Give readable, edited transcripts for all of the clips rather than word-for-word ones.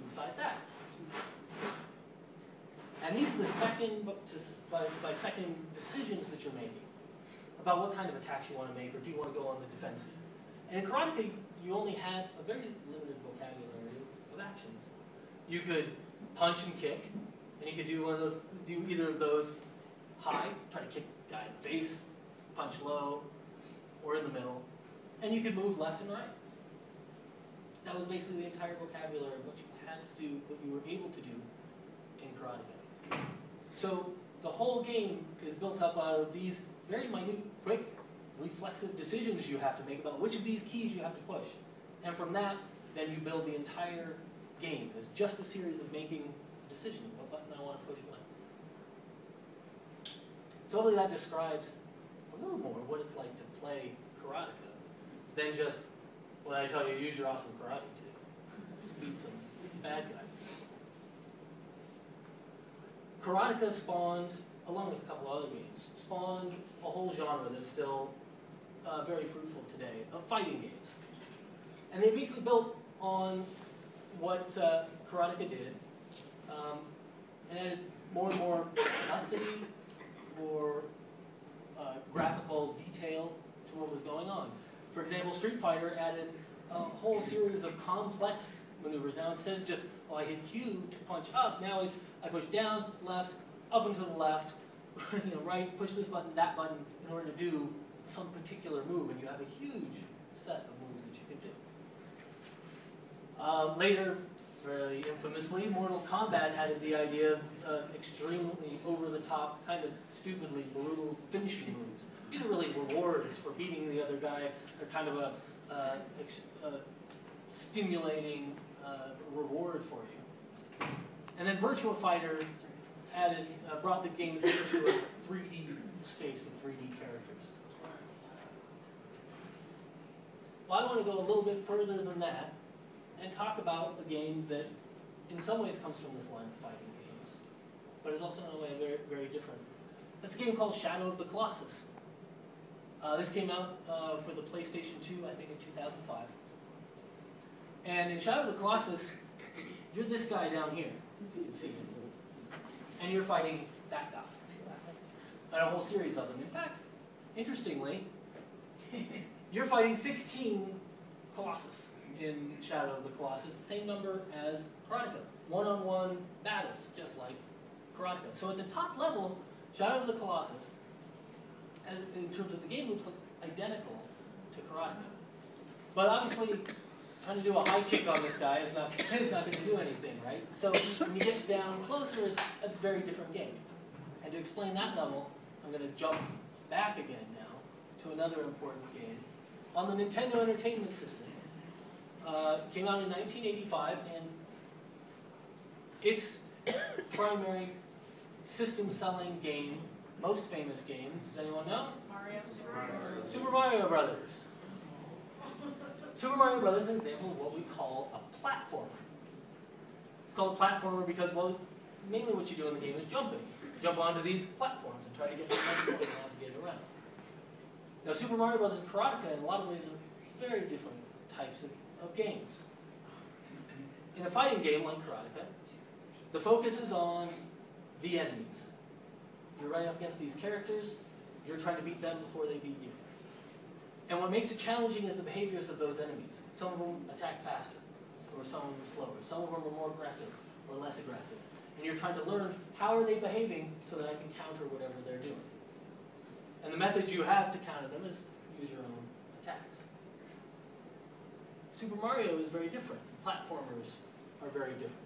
inside that. And these are the second by second decisions that you're making about what kind of attacks you want to make, or do you want to go on the defensive. And in Karateka, you only had a very limited vocabulary of actions. You could punch and kick, and you could do one of those, do either of those high, try to kick the guy in the face, punch low, or in the middle, and you could move left and right. That was basically the entire vocabulary of what you had to do, what you were able to do in Karateka. So the whole game is built up out of these very minute, quick, reflexive decisions you have to make about which of these keys you have to push. And from that, then you build the entire game as just a series of making decisions. What button I want to push when. So hopefully that describes a little more what it's like to play Karateka than just when I tell you use your awesome karate to beat some bad guys. Karateka spawned, along with a couple other games, spawned a whole genre that's still very fruitful today, of fighting games. And they basically built on what Karateka did, and added more and more complexity, more graphical detail to what was going on. For example, Street Fighter added a whole series of complex maneuvers. Now instead of just, oh, I hit Q to punch up, now it's I push down, left, up and to the left, right, push this button, that button, in order to do some particular move, and you have a huge set of moves that you can do. Later, very infamously, Mortal Kombat added the idea of extremely over-the-top, kind of stupidly brutal finishing moves. These are really rewards for beating the other guy. They're kind of a stimulating reward for you. And then Virtua Fighter added, brought the games into a 3D space with 3D characters. Well, I want to go a little bit further than that and talk about a game that in some ways comes from this line of fighting games, but is also in a way very, very different. It's a game called Shadow of the Colossus. This came out for the PlayStation 2, I think in 2005. And in Shadow of the Colossus, you're this guy down here, you can see him, and you're fighting that guy, and a whole series of them. In fact, interestingly, you're fighting 16 Colossus in Shadow of the Colossus, the same number as Karateka. One-on-one battles, just like Karateka. So at the top level, Shadow of the Colossus, in terms of the game loops, looks identical to Karateka. But obviously, trying to do a high kick on this guy is not going to do anything, right? So when you get down closer, it's a very different game. And to explain that level, I'm going to jump back again now to another important game. On the Nintendo Entertainment System, came out in 1985, and its primary system-selling game, most famous game, does anyone know? Super Mario Brothers. Super Mario Brothers is an example of what we call a platformer. It's called a platformer because, well, mainly what you do in the game is jumping. You jump onto these platforms and try to get the next one to navigate around. Now, Super Mario Brothers and Karateka, in a lot of ways, are very different types of games. In a fighting game like Karateka, the focus is on the enemies. You're running up against these characters, you're trying to beat them before they beat you. And what makes it challenging is the behaviors of those enemies. Some of them attack faster, or some of them slower. Some of them are more aggressive, or less aggressive. And you're trying to learn how are they behaving so that I can counter whatever they're doing. And the methods you have to counter them is use your own attacks. Super Mario is very different. Platformers are very different.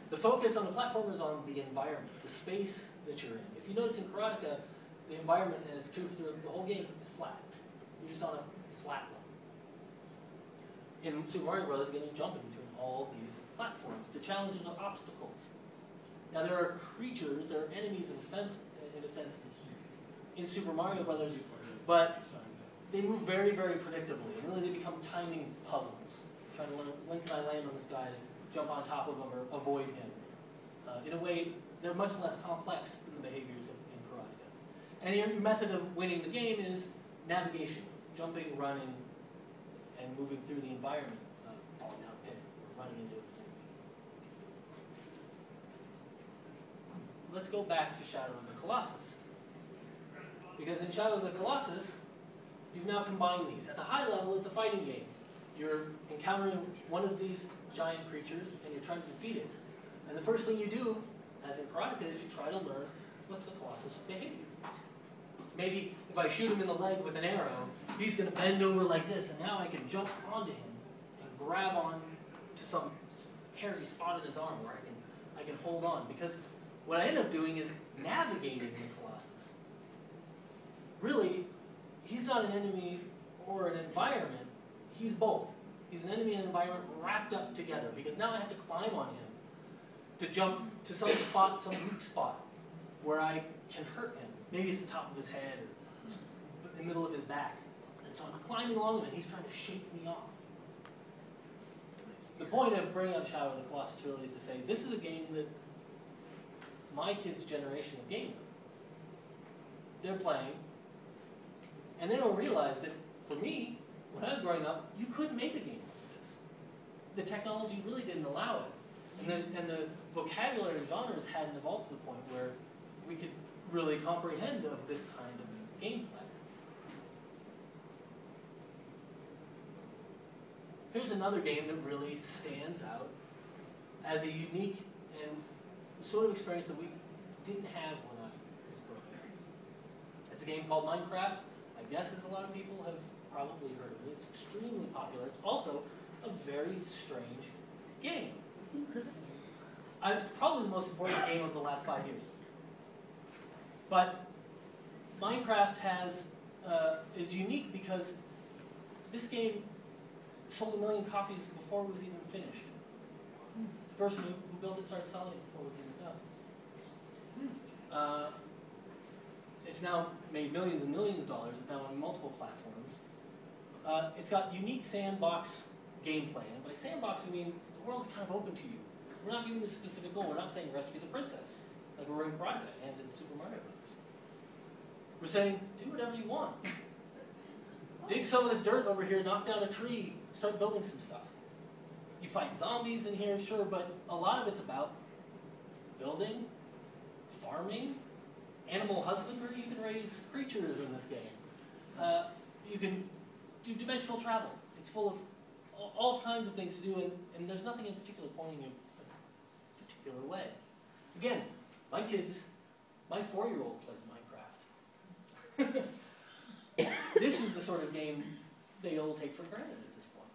The focus on the platformer is on the environment, the space that you're in. If you notice in Karateka, the environment, and it's true through the whole game, is flat. You're just on a flat level. In Super Mario Brothers, again, you're jumping between all these platforms. The challenges are obstacles. Now there are creatures, there are enemies in a sense, in Super Mario Brothers, but they move very, very predictably, and really they become timing puzzles. Trying to learn, when can I land on this guy to jump on top of him or avoid him? In a way, they're much less complex than the behaviors in Karateka. And your method of winning the game is navigation, jumping, running, and moving through the environment, falling down a pit, or running into let's go back to Shadow of the Colossus. Because in Shadow of the Colossus, you've now combined these. At the high level, it's a fighting game. You're encountering one of these giant creatures, and you're trying to defeat it. And the first thing you do, as in Karateka, is you try to learn what's the Colossus' behavior. Maybe if I shoot him in the leg with an arrow, he's going to bend over like this, and now I can jump onto him and grab on to some hairy spot in his arm where I can hold on. Because what I end up doing is navigating the Colossus. Really, he's not an enemy or an environment, he's both. He's an enemy and an environment wrapped up together, because now I have to climb on him to jump to some spot, some weak spot, where I can hurt him. Maybe it's the top of his head or the middle of his back. And so I'm climbing along him and he's trying to shake me off. The point of bringing up Shadow of the Colossus really is to say, this is a game that my kids' generation of gamers, they're playing, and they don't realize that for me, when I was growing up, you couldn't make a game like this. The technology really didn't allow it. And the vocabulary and genres hadn't evolved to the point where we could really comprehend of this kind of gameplay. Here's another game that really stands out as a unique and sort of experience that we didn't have when I was growing up. It's a game called Minecraft. I guess as a lot of people have probably heard of it. It's extremely popular. It's also a very strange game. It's probably the most important game of the last 5 years. But Minecraft is unique because this game sold 1 million copies before it was even finished. The person who built it started selling it before it was even done. It's now made millions and millions of dollars. It's now on multiple platforms. It's got unique sandbox gameplay. And by sandbox, we mean the world's kind of open to you. We're not giving a specific goal. We're not saying rescue the princess, like we were in Karateka and in Super Mario Bros. We're saying, do whatever you want. Dig some of this dirt over here, knock down a tree, start building some stuff. You fight zombies in here, sure, but a lot of it's about building, farming, animal husbandry. You can raise creatures in this game. You can do dimensional travel. It's full of all kinds of things to do, and there's nothing in particular pointing in a particular way. Again, my 4-year-old plays Minecraft. This is the sort of game they all take for granted at this point.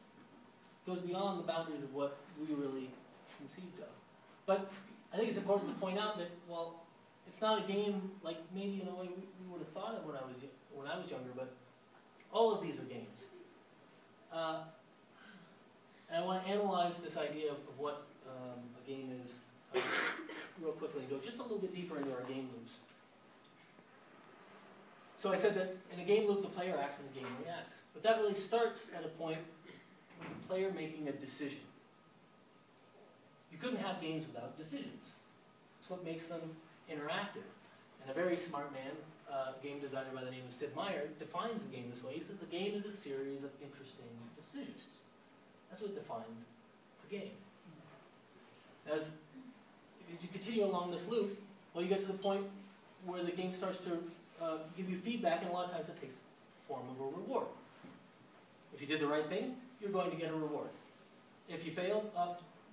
It goes beyond the boundaries of what we really conceived of. But I think it's important to point out that, well, it's not a game like maybe in a way we would have thought of when I was younger, but all of these are games. And I want to analyze this idea of what a game is real quickly and go just a little bit deeper into our game loops. So I said that in a game loop, the player acts and the game reacts. But that really starts at a point with the player making a decision. You couldn't have games without decisions. It's what makes them interactive. And a very smart man, game designer by the name of Sid Meier, defines a game this way. He says a game is a series of interesting decisions. That's what defines a game. As you continue along this loop, well, you get to the point where the game starts to give you feedback, and a lot of times it takes the form of a reward. If you did the right thing, you're going to get a reward. If you failed,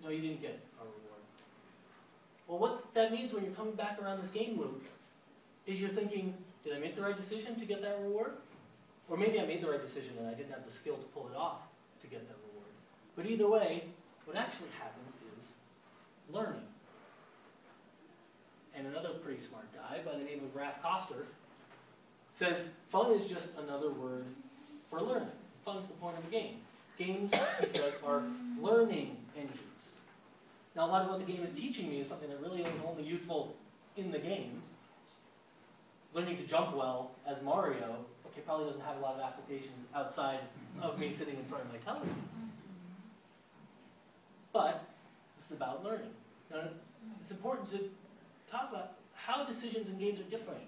no, you didn't get a reward. Well, what that means when you're coming back around this game loop is you're thinking, did I make the right decision to get that reward? Or maybe I made the right decision and I didn't have the skill to pull it off to get that reward. But either way, what actually happens is learning. And another pretty smart guy by the name of Raph Koster says fun is just another word for learning. Fun's the point of a game. Games, he says, are learning engines. Now, a lot of what the game is teaching me is something that really is only useful in the game. Learning to jump well as Mario, okay, probably doesn't have a lot of applications outside of me sitting in front of my television. But this is about learning. Now, it's important to talk about how decisions in games are different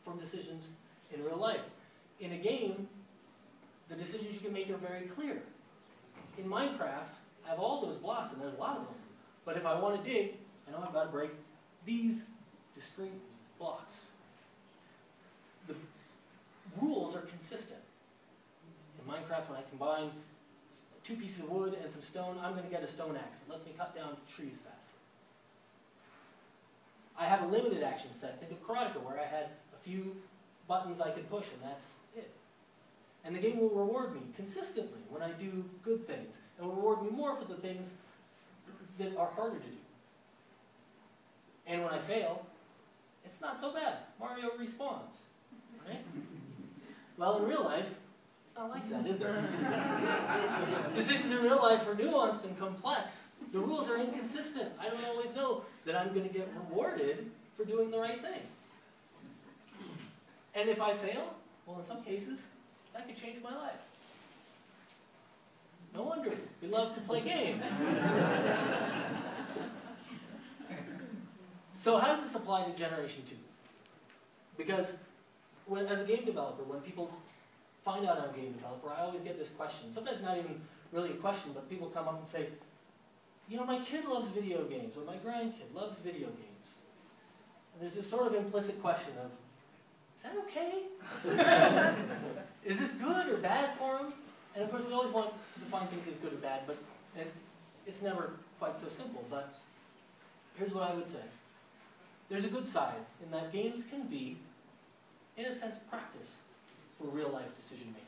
from decisions in real life. In a game, the decisions you can make are very clear. In Minecraft, I have all those blocks, and there's a lot of them. But if I want to dig, I know I've got to break these discrete blocks. The rules are consistent. In Minecraft, when I combine 2 pieces of wood and some stone, I'm going to get a stone axe that lets me cut down trees faster. I have a limited action set. Think of Karateka, where I had a few buttons I could push, and that's it. And the game will reward me consistently when I do good things, and will reward me more for the things that are harder to do. And when I fail, it's not so bad. Mario respawns, right? Well, in real life, it's not like that, is it? Decisions in real life are nuanced and complex. The rules are inconsistent. I don't always know that I'm going to get rewarded for doing the right thing. And if I fail, well, in some cases, that could change my life. No wonder we love to play games. So how does this apply to Generation 2? Because as a game developer, when people find out I'm a game developer, I always get this question. Sometimes not even really a question, but people come up and say, you know, my kid loves video games, or my grandkid loves video games. And there's this sort of implicit question of, is that okay? Is this good or bad for them? And of course, we always want to define things as good or bad, but it's never quite so simple. But here's what I would say. There's a good side in that games can be, in a sense, practice for real-life decision-making.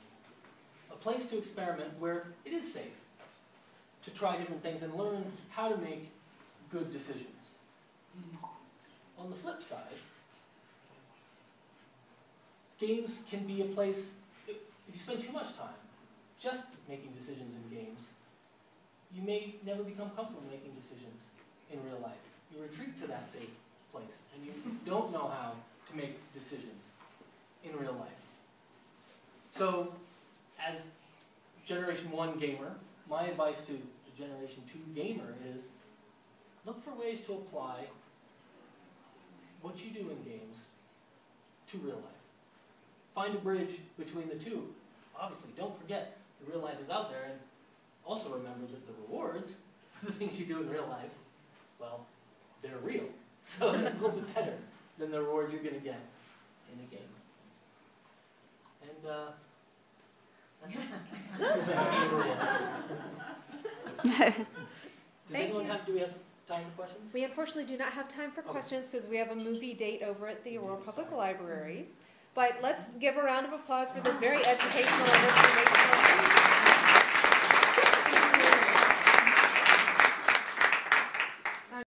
A place to experiment where it is safe to try different things and learn how to make good decisions. On the flip side, games can be a place, if you spend too much time just making decisions in games, you may never become comfortable making decisions in real life. You retreat to that safe place, and you don't know how to make decisions in real life. So, as Generation 1 gamer, my advice to the Generation 2 gamer is look for ways to apply what you do in games to real life. Find a bridge between the two. Obviously, don't forget the real life is out there, and also remember that the rewards for the things you do in real life, well, they're real. So they're a little bit better than the rewards you're going to get in a game. And that's it. Does anyone have, do we have time for questions? We unfortunately do not have time for questions because we have a movie date over at the Aurora Public Library. But let's give a round of applause for this very educational and informational